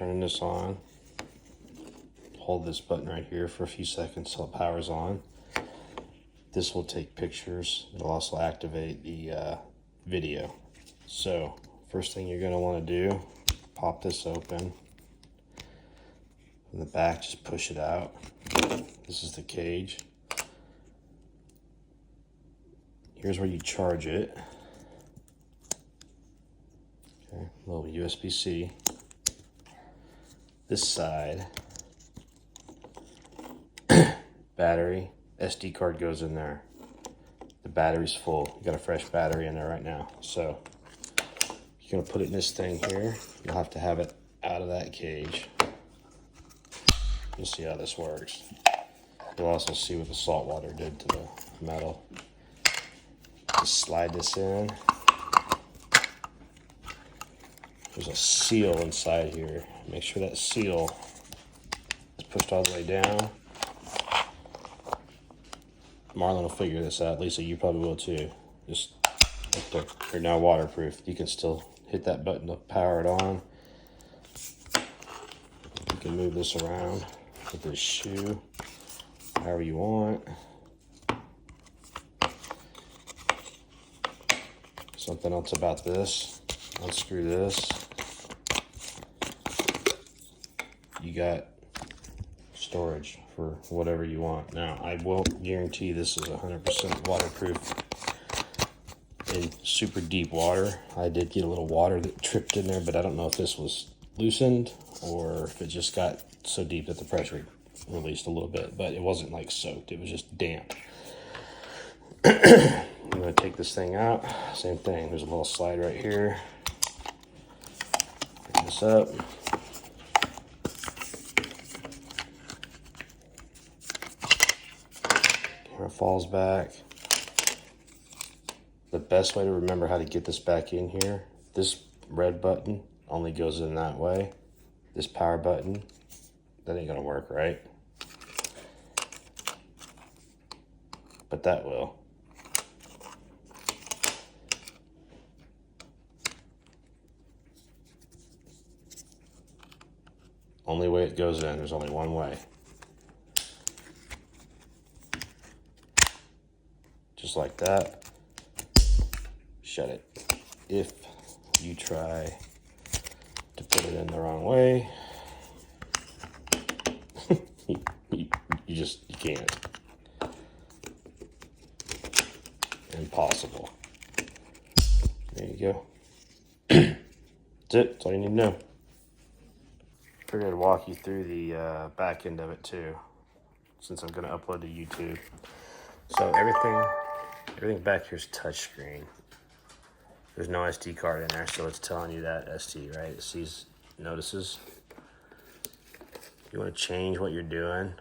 turning this on. Hold this button right here for a few seconds till it powers on. This will take pictures. It'll also activate the video. So first thing you're going to want to do, pop this open. In the back, just push it out. This is the cage. Here's where you charge it. Okay, little USB-C. This side, battery, SD card goes in there. The battery's full. You got a fresh battery in there right now. So you're gonna put it in this thing here. You'll have to have it out of that cage. You'll see how this works. You'll also see what the salt water did to the metal. Just slide this in. There's a seal inside here. Make sure that seal is pushed all the way down. Marlon will figure this out. Lisa, you probably will too. Just, they're now waterproof. You can still hit that button to power it on. You can move this around with this shoe however you want. Something else about this, unscrew this. You got storage for whatever you want. Now, I won't guarantee this is 100% waterproof in super deep water. I did get a little water that tripped in there, but I don't know if this was loosened or if it just got so deep that the pressure released a little bit, but it wasn't like soaked, it was just damp. I'm going to take this thing out. Same thing, there's a little slide right here. Pick this up. Camera falls back. The best way to remember how to get this back in here, this red button only goes in that way. This power button, that ain't gonna work, right? But that will. Only way it goes in, there's only one way. Just like that. Shut it. If you try to put it in the wrong way, you can't. Impossible. There you go. That's it. That's all you need to know. Figured I'd walk you through the back end of it too, since I'm going to upload to YouTube. So everything back here is touchscreen. There's no SD card in there, so it's telling you that ST, right? It sees, notices. You want to change what you're doing.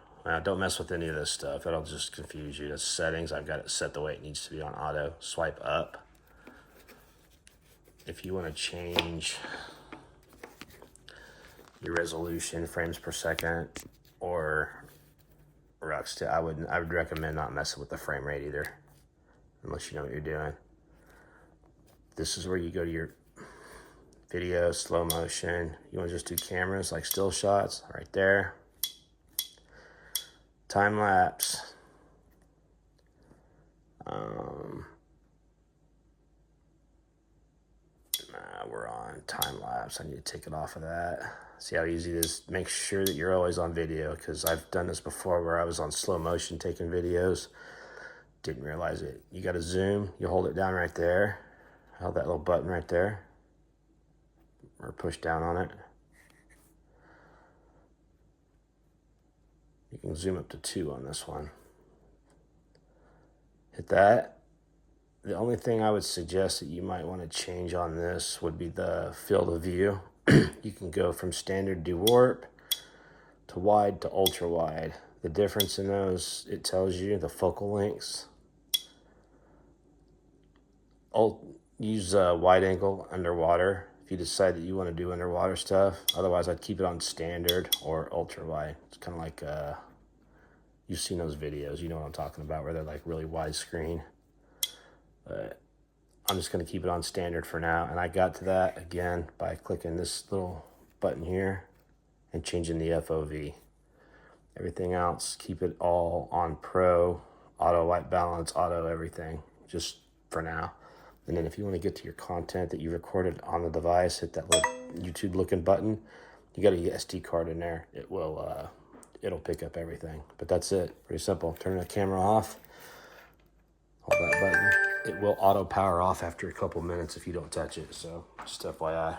Don't mess with any of this stuff. That'll just confuse you. That's settings. I've got it set the way it needs to be on auto. Swipe up. If you want to change your resolution, frames per second, or I would recommend not messing with the frame rate either, unless you know what you're doing. This is where you go to your video, slow motion. You want to just do cameras like still shots, right there. Time lapse. We're on time lapse. I need to take it off of that. See how easy it is? Make sure that you're always on video, because I've done this before where I was on slow motion taking videos. Didn't realize it. You got to zoom. You hold it down right there. Hold that little button right there. Or push down on it. You can zoom up to 2 on this one. Hit that. The only thing I would suggest that you might want to change on this would be the field of view. You can go from standard to warp, to wide, to ultra wide. The difference in those, it tells you the focal lengths. Use wide angle underwater if you decide that you want to do underwater stuff. Otherwise, I'd keep it on standard or ultra wide. It's kind of like, you've seen those videos, you know what I'm talking about, where they're like really widescreen. But I'm just going to keep it on standard for now. And I got to that, again, by clicking this little button here. and changing the FOV. Everything else, keep it all on Pro, auto white balance, auto everything, just for now. And then if you want to get to your content that you recorded on the device, hit that little YouTube looking button. You got a SD card in there. It will, it'll pick up everything. But that's it. Pretty simple. Turn the camera off. Hold that button. It will auto power off after a couple minutes if you don't touch it. So just FYI.